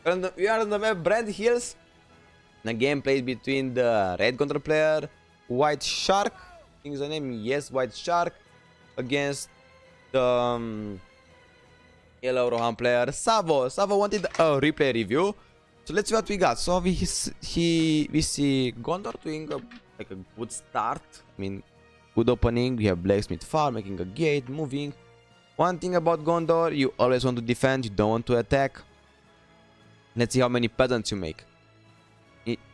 We are on the map Brand Hills. The game played between the red counter player, White Shark, I think is the name, yes, White Shark, against the yellow Rohan player, Savo. Savo wanted a replay review, so let's see what we got. So we see Gondor doing like a good start. I mean, good opening. We have blacksmith farm, making a gate, moving. One thing about Gondor, you always want to defend, you don't want to attack. Let's see how many peasants you make.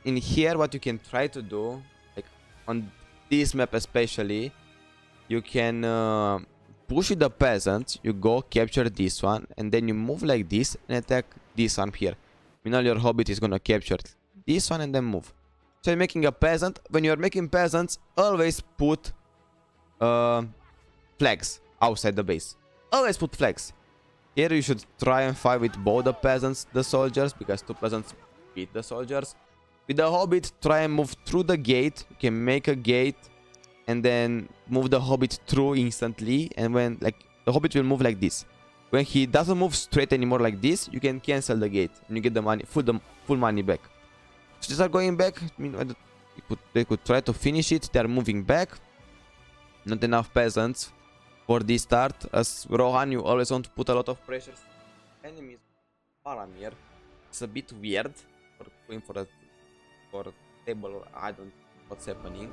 In here, what you can try to do, like on this map especially, you can push with the peasants, you go capture this one, and then you move like this and attack this one here. Meanwhile, your hobbit is gonna capture this one and then move. So you're making a peasant. When you're making peasants, always put flags outside the base. Always put flags. Here you should try and fight with both the peasants, the soldiers, because two peasants beat the soldiers. With the hobbit, try and move through the gate. You can make a gate and then move the hobbit through instantly. And when, like, the hobbit will move like this. When he doesn't move straight anymore like this, you can cancel the gate and you get the money, full money back. So they start going back. I mean, they could try to finish it. They are moving back. Not enough peasants for this start. As Rohan, you always want to put a lot of pressure. Enemies, Faramir. It's a bit weird for going for a table, or I don't know what's happening.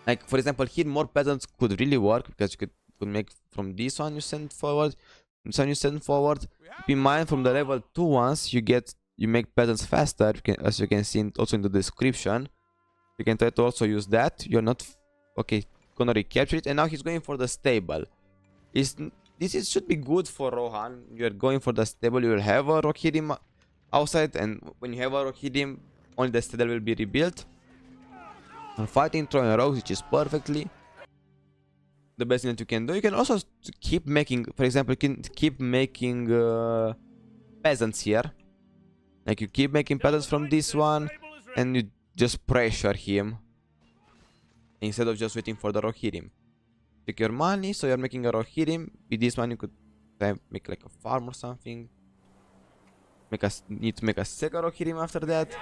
Like, for example, here more peasants could really work, because you could make from this one you send forward, this one you send forward. Keep in mind, from the level 2 ones you make peasants faster, as you can see also in the description. You can try to also use that. You're not okay, gonna recapture it, and now he's going for the stable. This should be good for Rohan. You're going for the stable, you will have a Rohirrim outside, and when you have a Rohirrim, only the stable will be rebuilt. And fighting, throwing rogues, which is perfectly the best thing that you can do. You can also keep making, for example, you can keep making peasants here. Like, you keep making peasants from this one, and you just pressure him instead of just waiting for the Rohirrim. Take your money, so you're making a Rohirrim. With this one, you could make like a farm or something. Need to make a second Rohirrim after that.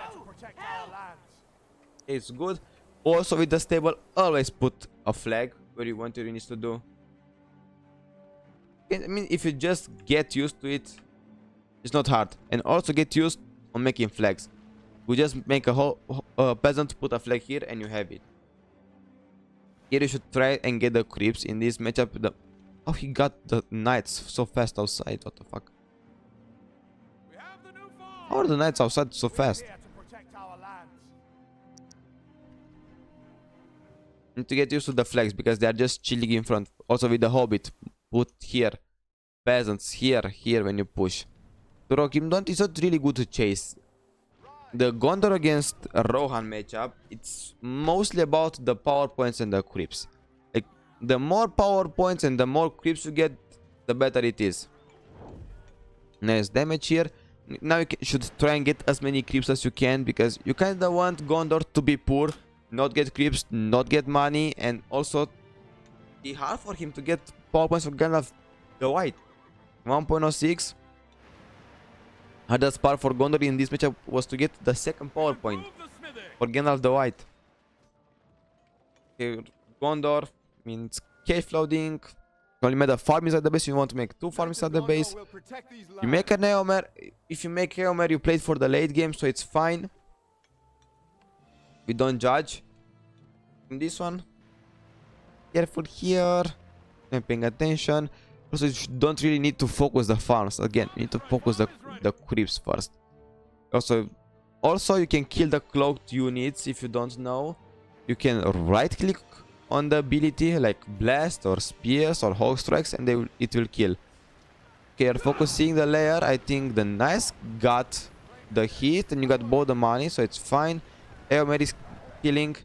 It's good. Also, with the stable, always put a flag where you want your units to do. I mean, if you just get used to it, it's not hard. And also get used on making flags. We just make a whole peasant, put a flag here, and you have it. Here you should try and get the creeps in this matchup. Oh, he got the knights so fast outside. What the fuck? How are the knights outside so fast? Need to get used to the flags, because they are just chilling in front. Also with the hobbit, put here peasants here when you push. The Rohirrim is not really good to chase. The Gondor against Rohan matchup, it's mostly about the power points and the creeps. Like, the more power points and the more creeps you get, the better it is. Nice damage here. Now you should try and get as many creeps as you can, because you kinda want Gondor to be poor, not get creeps, not get money, and also be hard for him to get power points for Gandalf the White. 1.06. Hardest part for Gondor in this matchup was to get the second power point for Gandalf the White. Okay, Gondor means cave flooding. You only made a farm inside the base. You want to make 2 farms inside the base. You make an Eomer. If you make Eomer, you play it for the late game, so it's fine. We don't judge in this one. Careful here. I'm paying attention. Also, you don't really need to focus the farms. Again, you need to focus the creeps first. Also, you can kill the cloaked units if you don't know. You can right click on the ability like blast or spears or hawk strikes, and it will kill. Okay, you're focusing the layer. I think the knights got the hit and you got both the money, so it's fine. Eomer is killing.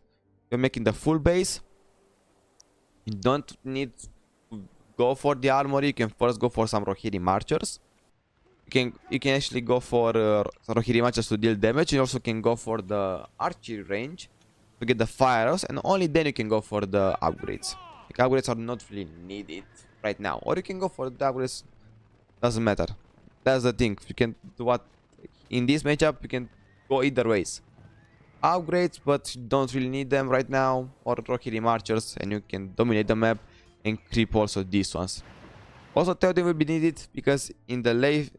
You're making the full base. You don't need to go for the armory. You can first go for some Rohirrim archers. You can actually go for Rohirrim archers to deal damage. You also can go for the archery range to get the fire arrows, and only then you can go for the upgrades. The upgrades are not really needed right now, or you can go for the upgrades. Doesn't matter. That's the thing. You can do what in this matchup. You can go either ways. Upgrades, but you don't really need them right now, or Rohirrim archers, and you can dominate the map and creep also these ones. Also, Theoden will be needed because in the late,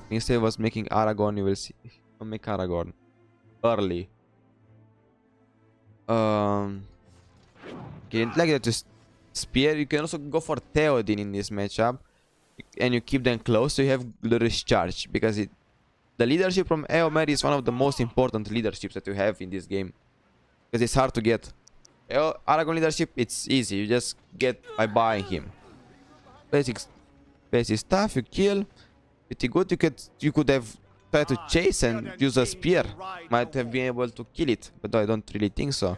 instead of us making Aragorn, you will see. I'll make Aragorn early. Okay, like that, just spear. You can also go for Theoden in this matchup, and you keep them close so you have glorious charge, because the leadership from Eomer is one of the most important leaderships that you have in this game, because it's hard to get. Aragorn leadership, it's easy. You just get by buying him. Basic stuff. You kill. Pretty good. You could have tried to chase and use a spear. Might have been able to kill it, but I don't really think so.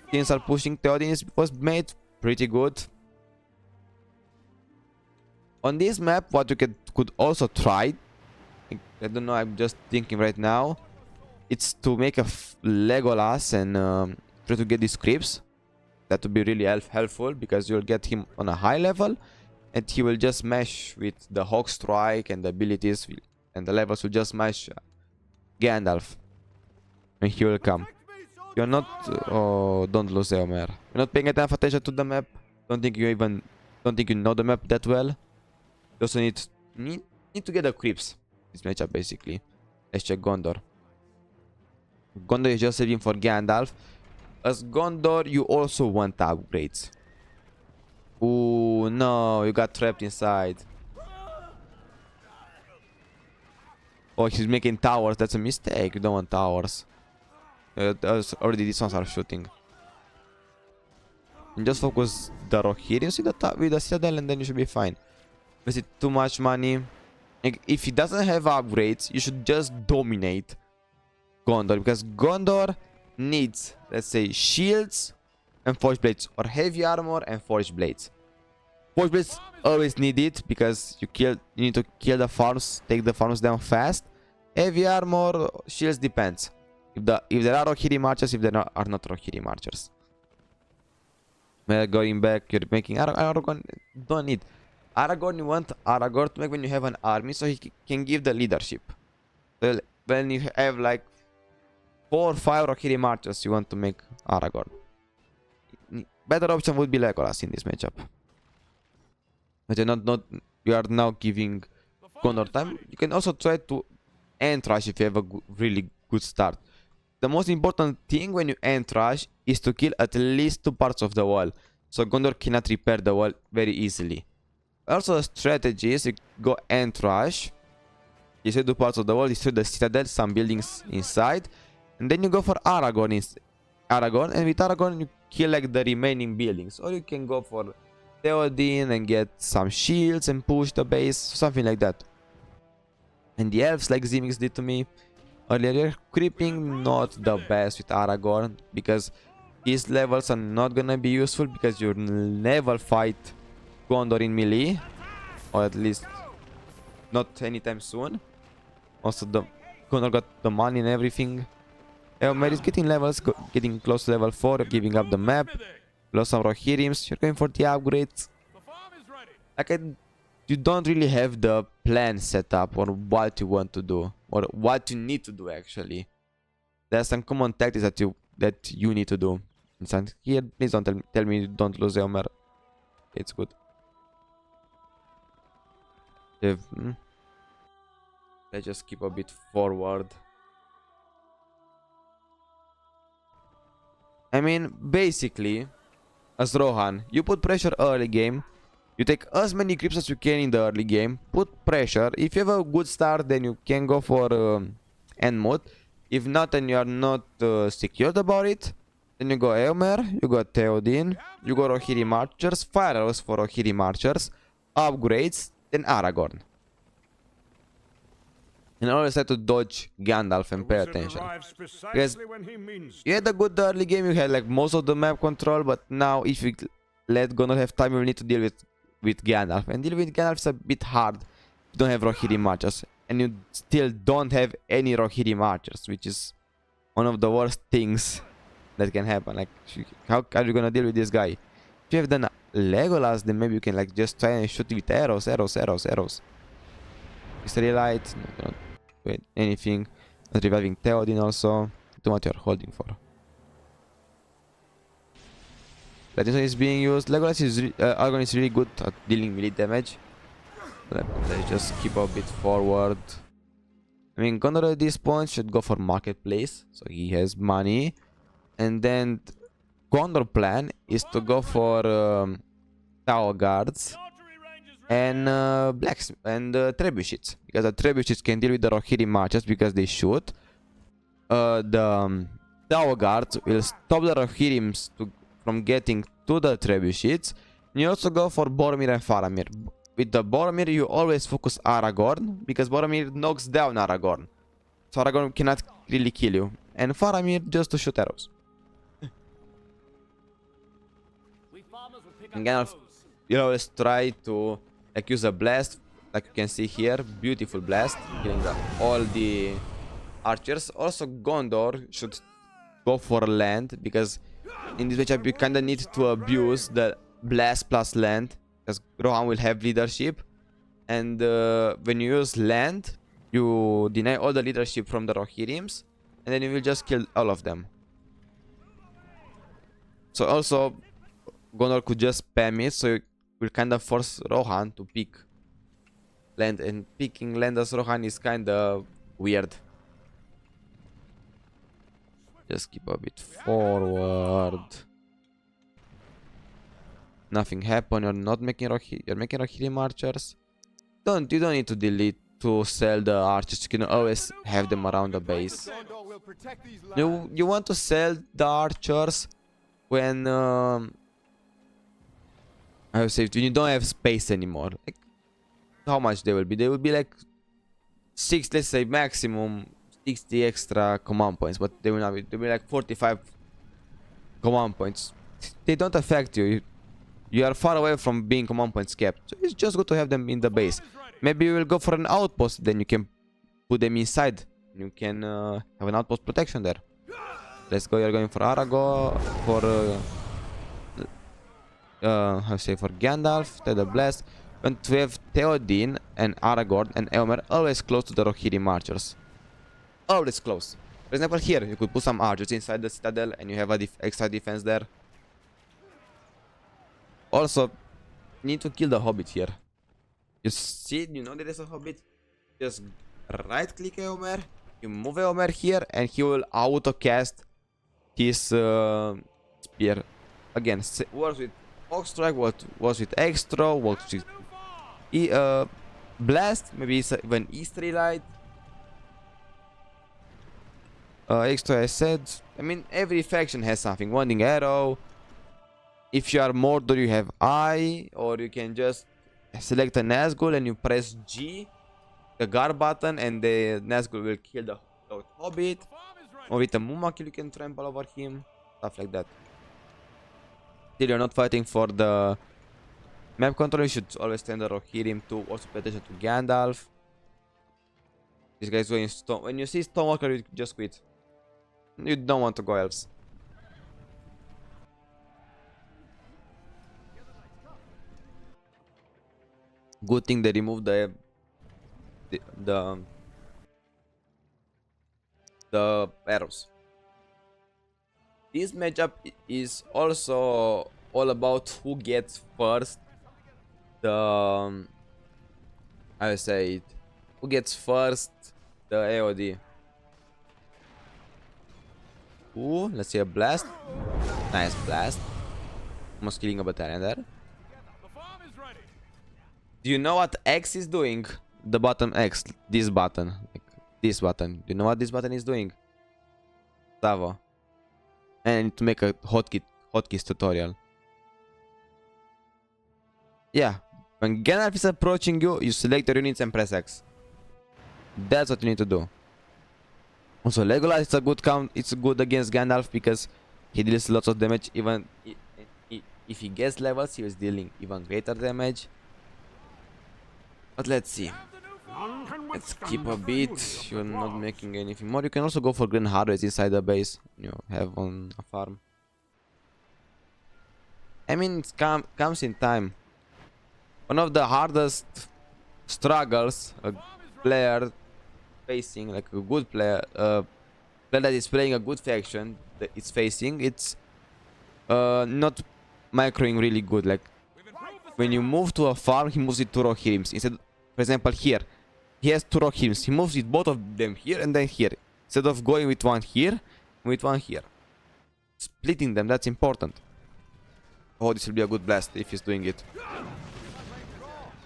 Things are pushing. Theoden was made pretty good. On this map, what you could also try, I don't know, I'm just thinking right now, it's to make a Legolas and try to get these creeps. That would be really helpful, because you'll get him on a high level and he will just mesh with the Hawk Strike and the abilities, and the levels will just mesh Gandalf when he will come. You're not... oh, don't lose Eomer. You're not paying enough attention to the map. Don't think you know the map that well. You also need to get the creeps. This matchup basically. Let's check Gondor. Gondor is just saving for Gandalf. As Gondor, you also want upgrades. Ooh, no, you got trapped inside. Oh, he's making towers. That's a mistake. You don't want towers. Already these ones are shooting. And just focus the Rohirrim with the Citadel, and then you should be fine. Is it too much money? If he doesn't have upgrades, you should just dominate Gondor, because Gondor needs, let's say, shields and forged blades, or heavy armor and forged blades. Forged blades always need it, because you need to kill the farms, take the farms down fast. Heavy armor, shields, depends. If there are Rohirrim archers, if there are not Rohirrim archers. Going back, you're making Aragorn. Don't need Aragorn. You want Aragorn to make when you have an army, so he can give the leadership. Well, when you have like 4 or 5 Rohirrim archers, you want to make Aragorn. Better option would be Legolas in this matchup. But you are now giving Gondor time. You can also try to end rush if you have a really good start. The most important thing when you end rush is to kill at least 2 parts of the wall, so Gondor cannot repair the wall very easily. Also, the strategy is you go end rush, destroy 2 parts of the wall, destroy the citadel, some buildings inside, and then you go for Aragorn, and with Aragorn you kill like the remaining buildings. Or you can go for Theoden and get some shields and push the base, something like that. And the elves, like Zimix did to me earlier, creeping not the best with Aragorn, because his levels are not gonna be useful, because you'll never fight Gondor in melee, or at least not anytime soon. Also, the Gondor got the money and everything. Eomer is getting levels, getting close to level 4, giving up the map. Lost some Rohirrims. You're going for the upgrades. Like, you don't really have the plan set up on what you want to do, or what you need to do actually. There are some common tactics that you need to do. Here, please don't tell me you don't lose Eomer. It's good. Let's just keep a bit forward. I mean, basically, as Rohan, you put pressure early game. You take as many creeps as you can in the early game. Put pressure. If you have a good start, then you can go for end mode. If not, and you are not secured about it, then you go Eomer, you go Theoden, you go Rohirrim archers, fire arrows for Rohirrim archers, upgrades, then Aragorn. And always have to dodge Gandalf and pay attention. Because you had a good early game, you had like most of the map control, but now if you let Gondor have time, you will need to deal with Gandalf. And deal with Gandalf is a bit hard if you don't have Rohirrim archers. And you still don't have any Rohirrim archers, which is one of the worst things that can happen. Like, how are you gonna deal with this guy? If you have done Legolas, then maybe you can like just try and shoot with arrows. Mystery Light, not wait anything. Not reviving Theodin also. Do what you're holding for. That is being used. Legolas is Argon is really good at dealing melee damage. Let's just keep a bit forward. I mean, Gondor at this point should go for marketplace, so he has money. And then Gondor plan is to go for tower guards and blacks and trebuchets, because the trebuchets can deal with the Rohirrim marchers because they shoot. The tower guards will stop the Rohirrims from getting to the trebuchets. You also go for Boromir and Faramir. With the Boromir, you always focus Aragorn, because Boromir knocks down Aragorn, so Aragorn cannot really kill you. And Faramir just to shoot arrows. And Gandalf, you always try to like use a blast, like you can see here, beautiful blast, killing all the archers. Also, Gondor should go for land, because in this matchup you kinda need to abuse the blast plus land, because Rohan will have leadership, and when you use land, you deny all the leadership from the Rohirrims, and then you will just kill all of them. So also, Gondor could just spam it, so it will kind of force Rohan to pick land, and picking land as Rohan is kind of weird. Just keep a bit forward. Nothing happened. You're not making you're making Rohirrim archers. You don't need to delete to sell the archers. You can always have them around the base. You want to sell the archers when I would say when you don't have space anymore. Like, how much they will be? They will be like 6, let's say maximum 60 extra command points, but they will not be. They will be like 45 command points. They don't affect you. You are far away from being command points kept. So it's just good to have them in the base. Maybe you will go for an outpost, then you can put them inside. You can have an outpost protection there. Let's go. You're going for Aragorn, for how to say, for Gandalf, the blast. And we have Theoden and Aragorn and Eomer always close to the Rohirrim archers. Always close. For example, here you could put some archers inside the citadel, and you have a extra defense there. Also, you need to kill the hobbit here. You see, you know there is a hobbit. Just right click Eomer, you move Eomer here, and he will auto cast his spear. Again, works with Oak Strike, works with Extra, works with Blast, maybe even Easterly Light. Extra, I said. I mean, every faction has something. Wanding Arrow. If you are Mordor, you have I, or you can just select a Nazgul and you press G, the guard button, and the Nazgul will kill the hobbit. Or with a Mumakil, you can trample over him, stuff like that. Still, you're not fighting for the map control. You should always send the Rohirrim to also pay attention to Gandalf. This guy's going Stone. When you see Stonewalker, you just quit. You don't want to go elves. Good thing they removed the arrows. This matchup is also all about who gets first the I would say it. Who gets first the AOD. Ooh, let's see a blast. Nice blast. Almost killing a battalion there. Do you know what X is doing? The button X, this button, like this button. Do you know what this button is doing? Savo. And I need to make a hotkeys tutorial. Yeah, when Gandalf is approaching you, you select your units and press X. That's what you need to do. Also, Legolas is a good count. It's good against Gandalf because he deals lots of damage. Even if he gets levels, he is dealing even greater damage. But let's see. Let's keep a bit. You're not making anything more. You can also go for green hardwares inside the base. You have on a farm. I mean, it comes in time. One of the hardest struggles player facing, like a good player, player that is playing a good faction that it's facing, it's not microing really good. Like when you move to a farm, he moves it to Rohirrims. Instead, for example, here he has two Rohirrims. He moves with both of them here and then here. Instead of going with one here, with one here. Splitting them, that's important. Oh, this will be a good blast if he's doing it.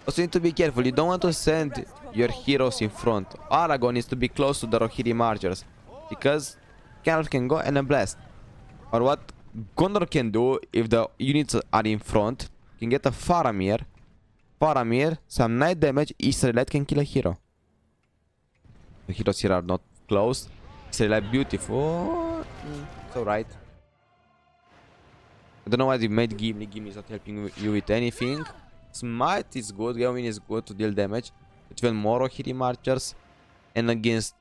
Also, you need to be careful. You don't want to send your heroes in front. Aragorn needs to be close to the Rohirrim archers, because Gandalf can go and a blast. Or what Gondor can do if the units are in front, can get a Faramir. Faramir, some night damage, Israelite can kill a hero. The heroes here are not close. Israelite beautiful. It's alright. I don't know why they made Gimli. Gimli is not helping you with anything. Smite is good. Gawain is good to deal damage. But even more Rohirrim archers. And against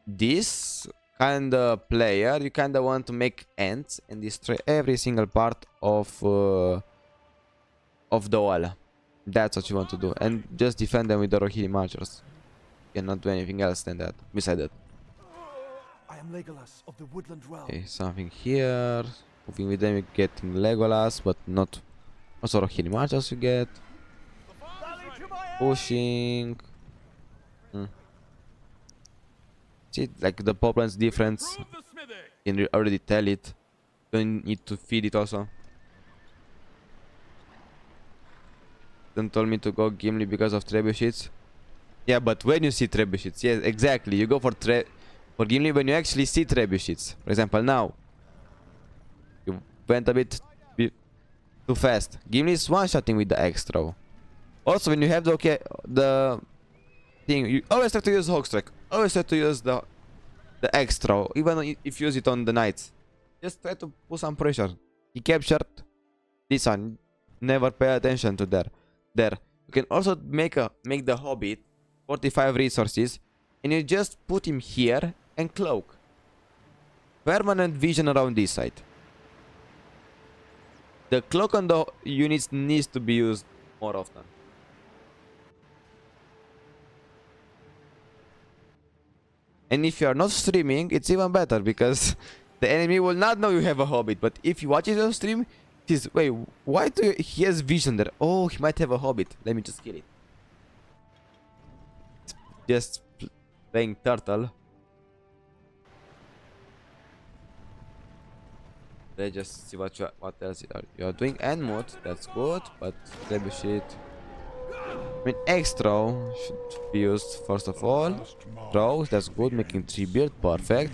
this kind of player, you kind of want to make ants and destroy every single part of the wall. That's what you want to do. And just defend them with the Rohirrim archers. You cannot do anything else than that. Besides that. I am Legolas of the Woodland Realm. Okay, something here. Moving with them, you're getting Legolas, but not. Also, Rohirrim archers you get. Pushing. See, like the poplands difference. You can already tell it. Don't need to feed it also. Don't tell me to go Gimli because of trebuchets. Yeah, but when you see trebuchets, yes, exactly. You go for Gimli when you actually see trebuchets. For example, now you went a bit too fast. Gimli is one-shotting with the extra. Also, when you have the thing, you always have to use Hawkstrike. Always have to use the extra, even if you use it on the knights. Just try to put some pressure. He captured this one. Never pay attention to there. You can also make the Hobbit 45 resources, and you just put him here and cloak. Permanent vision around this side. The cloak on the units needs to be used more often. And if you are not streaming, it's even better, because the enemy will not know you have a Hobbit. But if he watches your stream, he's, wait, why he has vision there? Oh, he might have a Hobbit. Let me just kill it. Just playing turtle. Let's just see what else you are doing. And mod, that's good, but trebuchet. I mean, extra should be used first of all. Throws, that's good. Making 3 build, perfect.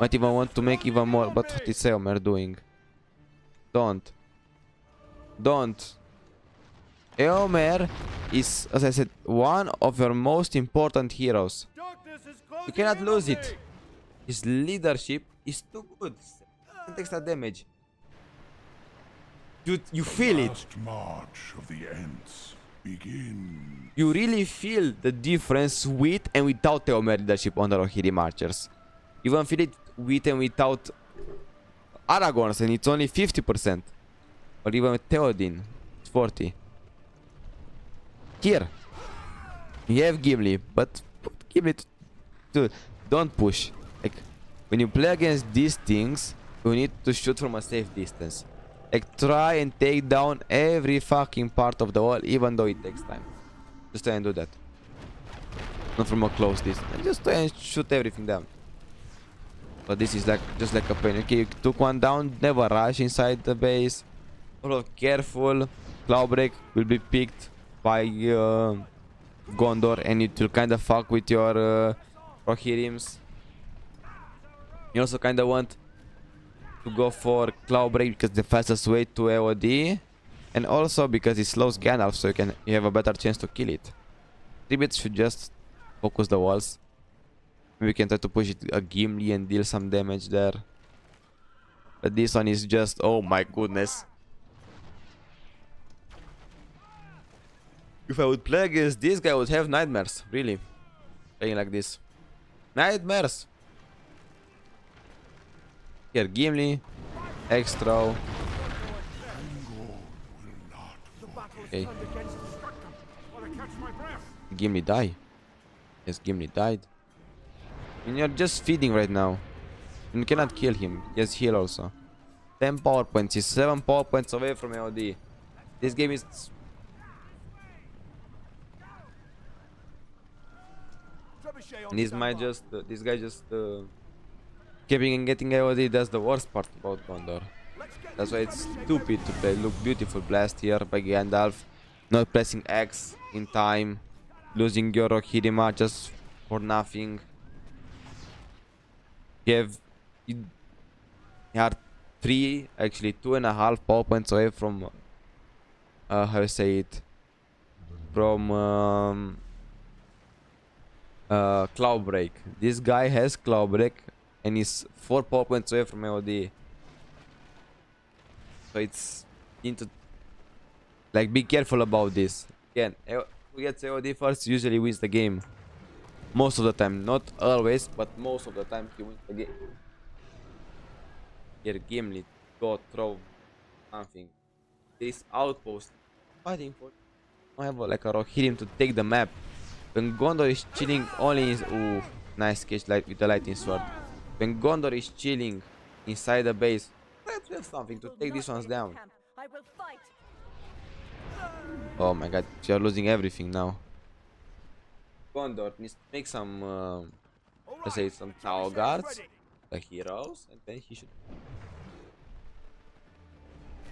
Might even want to make even more, but what is Eomer doing? Don't. Eomer is, as I said, one of your most important heroes. You cannot lose it. His leadership is too good. Extra damage. You feel it. March of the ants begins. You really feel the difference with and without Eomer leadership on the Rohirrim archers. You even feel it with and without Aragorn's, and it's only 50%. Or even with Theoden, it's 40. Here, you have Gimli, but put Gimli to don't push. Like, when you play against these things, you need to shoot from a safe distance. Like, try and take down every fucking part of the wall, even though it takes time. Just try and do that. Not from a close distance. Just try and shoot everything down. But this is like just like a pain. Okay, you took one down. Never rush inside the base. Also careful. Cloudbreak will be picked by Gondor, and it will kind of fuck with your Rohirrims. You also kind of want to go for Cloudbreak because the fastest way to AOD, and also because it slows Gandalf, so you have a better chance to kill it. 3 bits should just focus the walls. Maybe we can try to push it a Gimli and deal some damage there. But this one is just, oh my goodness. If I would play against this guy, I would have nightmares, really. Playing like this. Nightmares! Here, Gimli. Extra. Okay. Gimli die. Yes, Gimli died. And you're just feeding right now. You cannot kill him. Yes, heal also. 10 power points. He's 7 power points away from AOD. This game is... Trebuchet on And this might standby. just... this guy just... keeping and getting AOD. That's the worst part about Gondor. Let's get That's why this it's trebuchet stupid to play. Look, beautiful blast here by Gandalf. Not pressing X in time. Losing your Rohirrim just for nothing. You are 3, actually 2.5 power points away from... how you say it? From... Cloud Break. This guy has Cloud Break and is 4 power points away from AOD. So it's into like be careful about this. Again, who gets AOD first usually wins the game. Most of the time, not always, but most of the time he wins the game. Here Gimli, go throw something. This outpost fighting for I have like a Rohirrim to take the map. When Gondor is chilling only in ooh, nice catch light with the lightning sword. When Gondor is chilling inside the base, try to have something to take these ones down. I will fight. Oh my god, you're losing everything now. Gondor needs to make some, let's say some tower guards, the heroes, and then he should...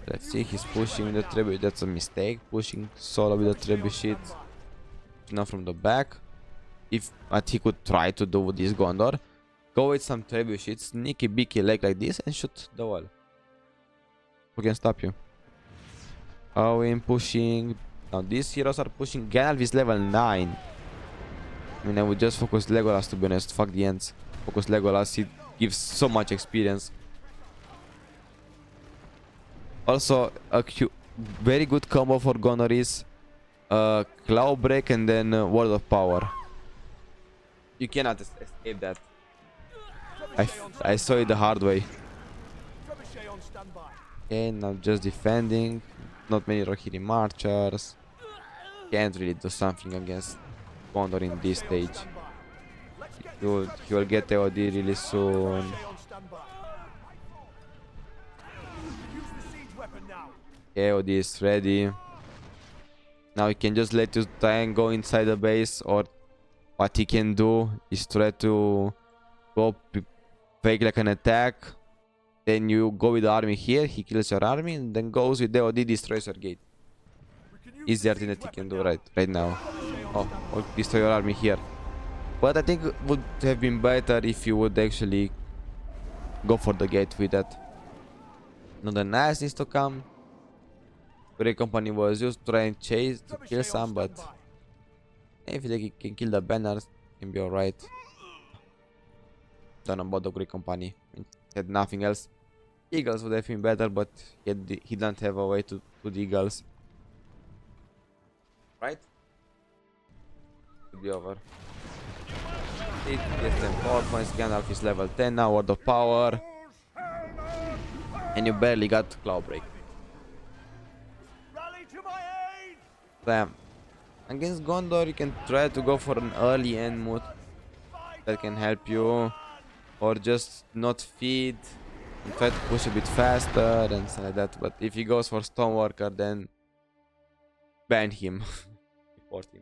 Let's see, he's pushing with the trebuchet, that's a mistake, pushing solo with the trebuchet. Now from the back. If what he could try to do with this Gondor, go with some trebuchets, sneaky beaky leg like this and shoot the wall. Who can stop you? Owen pushing. Now these heroes are pushing. Gandalf is level 9. I mean, I would just focus Legolas, to be honest. Fuck the ends. Focus Legolas, he gives so much experience. Also, a very good combo for Gondor is Cloud Break and then Word of Power. You cannot escape that. I saw it the hard way. Trebuchet on standby. Okay, now just defending. Not many Rohirrim archers. Can't really do something against Gondor in this stage. Let's get He will get AOD really soon. Trebuchet on standby. Use the siege weapon now. AOD is ready. Now he can just let you try and go inside the base, or what he can do is try to go fake like an attack. Then you go with the army here, he kills your army, and then goes with AOD, destroys your gate. Easier thing that he can do right now. Oh, or destroy your army here. But I think it would have been better if you would actually go for the gate with that. Now the knights needs to come. Great Company was used to try and chase to kill some, but if they can kill the banners, it can be alright. Don't know about the Great Company. He had nothing else. Eagles would have been better, but he didn't have a way to the Eagles. Right? Should be over. It gets them 4 points. Gandalf is level 10 now, Word of Power. And you barely got Cloud Break. Rally to my aid. Damn. Against Gondor, you can try to go for an early end mood that can help you, or just not feed and try to push a bit faster and stuff like that. But if he goes for Stoneworker, then ban him. Report him.